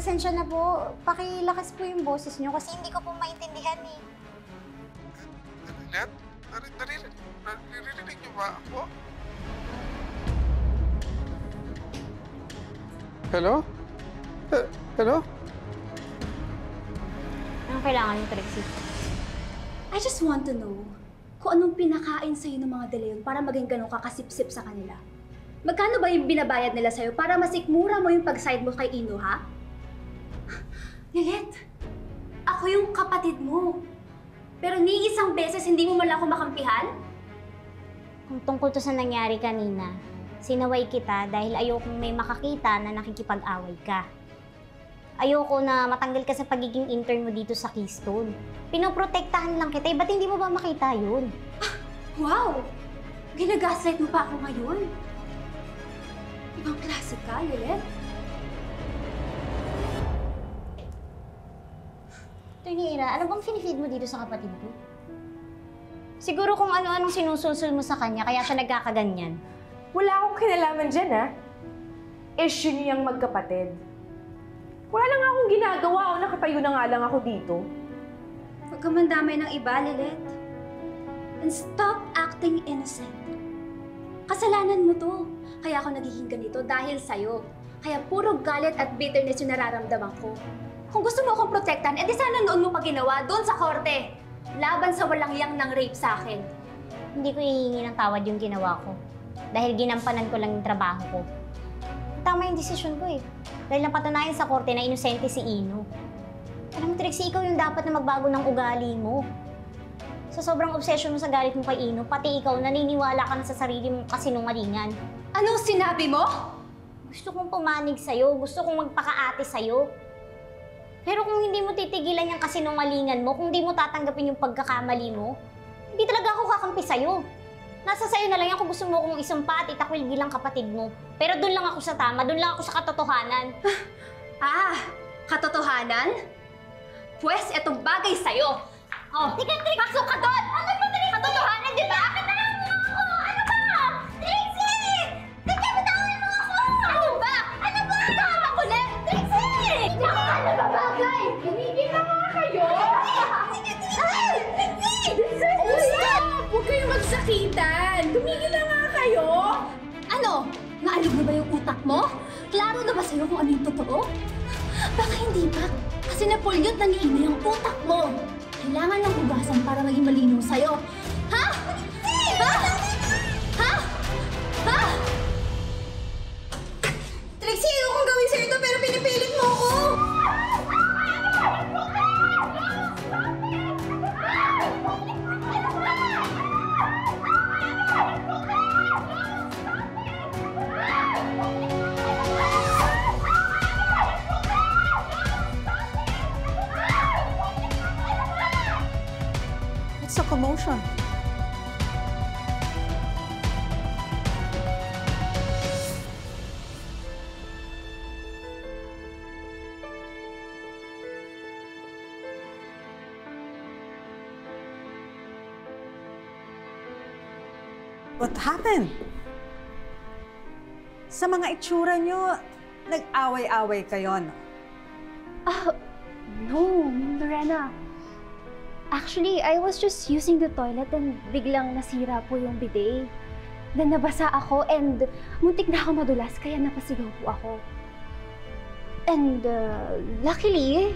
pasensya na po. Pakilakas po yung boses niyo kasi hindi ko po maintindihan eh. Lilet? Naririnig niyo ba ako? Hello? Hello? Anong kailangan niyo, Trixie? I just want to know kung anong pinakain sa'yo ng mga De Leon para maging ganun ka kasipsip sa kanila. Magkano ba yung binabayad nila sa'yo para masikmura mo yung pag-side mo kay Ino, ha? Lilet, ako yung kapatid mo. Pero ni isang beses hindi mo man lang ako makampihan? Kung tungkol to sa nangyari kanina, sinaway kita dahil ayokong may makakita na nakikipag-away ka. Ayoko na matanggal ka sa pagiging intern mo dito sa Keystone. Pinoprotektahan lang kita, ba't hindi mo ba makita yun? Wow! Ginagaslight mo pa ako ngayon? Ibang klase ka, Lilet. Ira, ano bang finifeed mo dito sa kapatid ko? Siguro kung ano-anong sinusulsul mo sa kanya, kaya siya nagkakaganyan. Wala akong kinalaman dyan, ha? Issue niyang magkapatid. Wala lang akong ginagawa o nakatayo na nga lang ako dito. Huwag ka mandamay ng iba, Lilet. And stop acting innocent. Kasalanan mo to. Kaya ako nagiging ganito dahil sa'yo. Kaya puro galit at bitterness yung nararamdaman ko. Kung gusto mo akong protektahan, edi sana noon mo pa ginawa doon sa korte. Laban sa walang yang ng rape sa akin. Hindi ko hihingi ng tawad yung ginawa ko. Dahil ginampanan ko lang yung trabaho ko. Tama yung desisyon ko eh. Dahil napatunayan sa korte na inosente si Ino. Alam mo, Trixie, ikaw yung dapat na magbago ng ugali mo. Sa sobrang obsession mo sa galit mo kay Ino, pati ikaw naniniwala ka na sa sarili mong kasinungalingan. Anong sinabi mo? Gusto kong pumanig sa'yo, gusto kong magpakaate sa'yo. Pero kung hindi mo titigilan yung kasinungalingan mo, kung hindi mo tatanggapin yung pagkakamali mo, hindi talaga ako kakampi sa'yo. Nasa sa'yo na lang yan kung gusto mo kong isumpa at itakwil bilang kapatid mo. Pero doon lang ako sa tama, doon lang ako sa katotohanan. Katotohanan? Pwes, etong bagay sa'yo. Oh, pasok ka doon! Ano ba, Trixie? Katotohanan, di ba? Bakit na mo ako? Ano ba? Trixie! Trixie, bitawan mo ako! Ano ba? Ano ba? Bitawan ako ulit! Trixie! Ano ba bagay? Tumigil na nga kayo! Sige, Trixie! Stop! Huwag kayong magsakitan! Tumigil na nga kayo! Ano? Naalog na ba yung utak mo? Klaro na ba sa'yo kung ano yung totoo? Baka hindi ba? Kasi napulyot na ni Ina yung utak mo. Kailangan ng hugasan para maging malinaw sa'yo. Ha? Ha? Ha? Ha? Trixie, ayokong gawin sa'yo ito pero pinipilit mo ako! What's the commotion? What happened? Sa mga itsura nyo, nag-away-away kayo, no? No, Lorena. Actually, I was just using the toilet and biglang nasira po yung bidet. Then nabasa ako and muntik na ako madulas kaya napasigaw po ako. And luckily,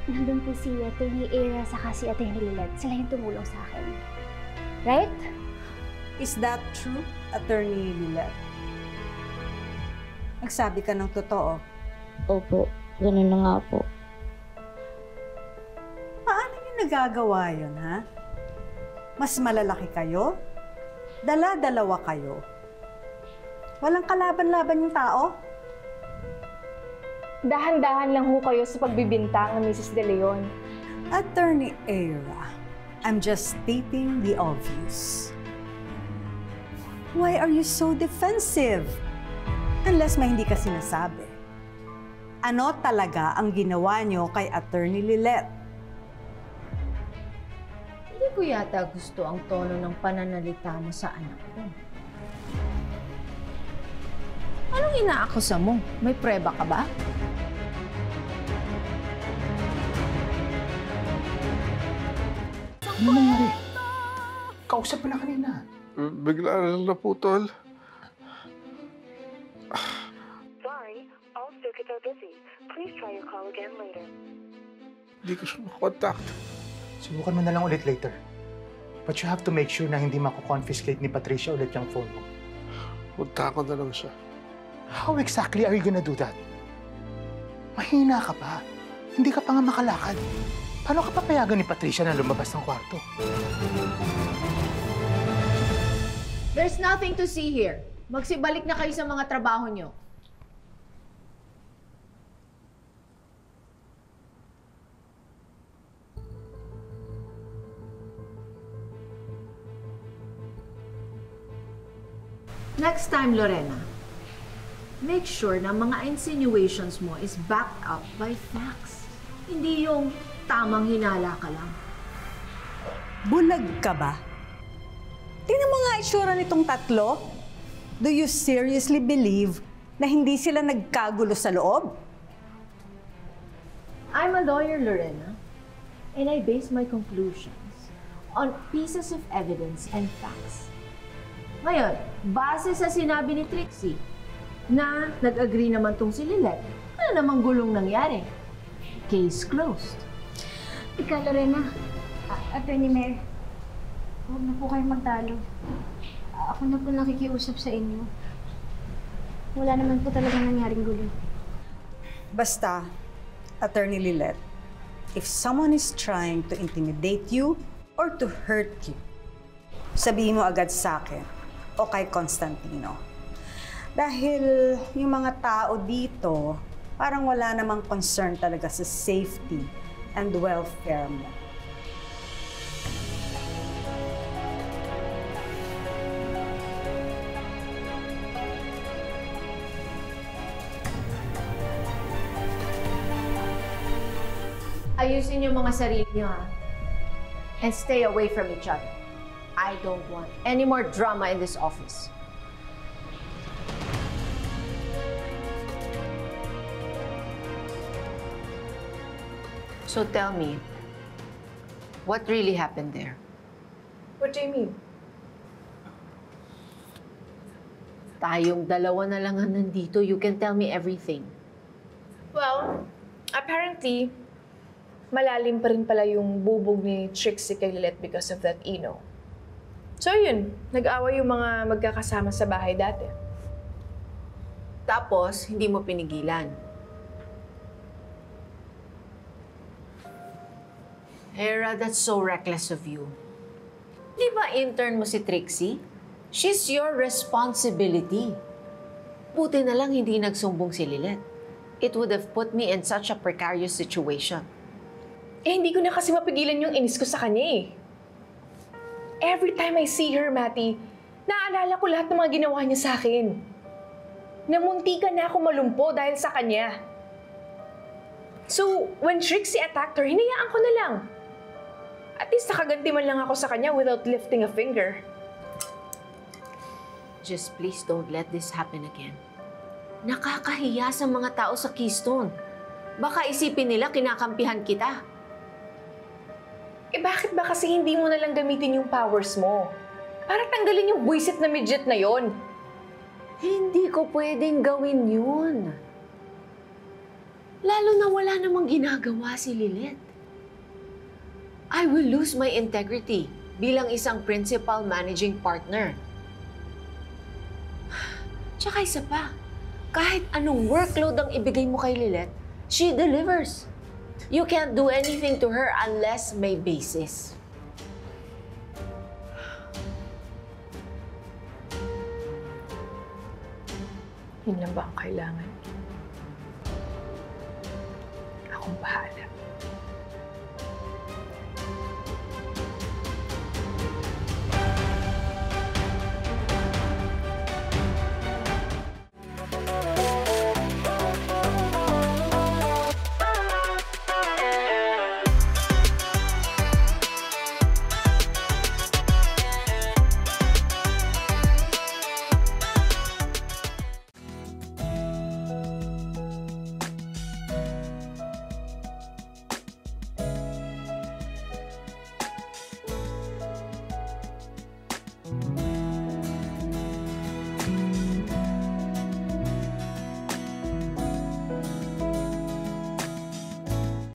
nandun po si Atty. Ira saka si Atty. Lilet. Sila yung tumulong sa akin. Right? Is that true, Attorney Lilet? Nagsabi ka ng totoo. Opo, ganun na nga po. Paano niyo nagagawa yun, ha? Mas malalaki kayo? Dala-dalawa kayo? Walang kalaban-laban yung tao? Dahan-dahan lang ho kayo sa pagbibintang ng Mrs. De Leon. Attorney Ira, I'm just stating the obvious. Why are you so defensive? Unless may hindi ka sinasabi. Ano talaga ang ginawa niyo kay Attorney Lilet? Hindi ko yata gusto ang tono ng pananalita mo sa anak ko. Anong inaakusa mo? May preba ka ba? Ano nangyari? Kausap mo na kanina. Bigla na lang naputol. Sorry, all circuits are busy. Please try your call again later. Hindi ko siya makontakt. Subukan mo na lang ulit later. But you have to make sure na hindi mako-confiscate ni Patricia ulit yung phone mo. Punta ko na lang siya. How exactly are you gonna do that? Mahina ka pa. Hindi ka pa nga makalakad. Paano ka papayagan ni Patricia na lumabas ng kwarto? There's nothing to see here. Magsibalik na kayo sa mga trabaho nyo. Next time, Lorena, make sure na mga insinuations mo is backed up by facts. Hindi yung tamang hinala ka lang. Bulag ka ba? Tingnan mo nga itsura nitong tatlo. Do you seriously believe na hindi sila nagkagulo sa loob? I'm a lawyer, Lorena, and I base my conclusions on pieces of evidence and facts. Ngayon, base sa sinabi ni Trixie, na nag-agree naman tong si Lilet, ano namang gulong nangyari? Case closed. Ika, Lorena. Attorney Mayor. Huwag na po kayong magtalo. Ako na po nakikiusap sa inyo. Wala naman po talaga nangyaring gulo. Basta, Attorney Lilet, if someone is trying to intimidate you or to hurt you, sabihin mo agad sa akin o kay Constantino. Dahil yung mga tao dito, parang wala namang concern talaga sa safety and welfare mo. Ayusin yung mga sarili nyo, ha? And stay away from each other. I don't want any more drama in this office. So tell me, what really happened there? What do you mean? Tayong dalawa na lang ang nandito. You can tell me everything. Well, apparently, malalim pa rin pala yung bubog ni Trixie kay Lilet because of that Ino. So yun, nag-away yung mga magkakasama sa bahay dati. Tapos, hindi mo pinigilan. Hera, that's so reckless of you. Di ba intern mo si Trixie? She's your responsibility. Buti na lang hindi nagsumbong si Lilet. It would have put me in such a precarious situation. Eh, hindi ko na kasi mapigilan yung inis ko sa kanya eh. Every time I see her, Mati, naalala ko lahat ng mga ginawa niya sa akin. Namuntikan na ako malumpo dahil sa kanya. So, when Trixie attacked her, hinayaan ko na lang. At least nakaganti man lang ako sa kanya without lifting a finger. Just please don't let this happen again. Nakakahiya sa mga tao sa Keystone. Baka isipin nila kinakampihan kita. Eh bakit ba kasi hindi mo na lang gamitin yung powers mo? Para tanggalin yung buwisit na midget na yon. Hindi ko pwedeng gawin yun. Lalo na wala namang ginagawa si Lilet. I will lose my integrity bilang isang principal managing partner. Tsaka isa pa, kahit anong workload ang ibigay mo kay Lilet, she delivers. You can't do anything to her unless may basis. Yun lang ba ang kailangan? Akong bahala.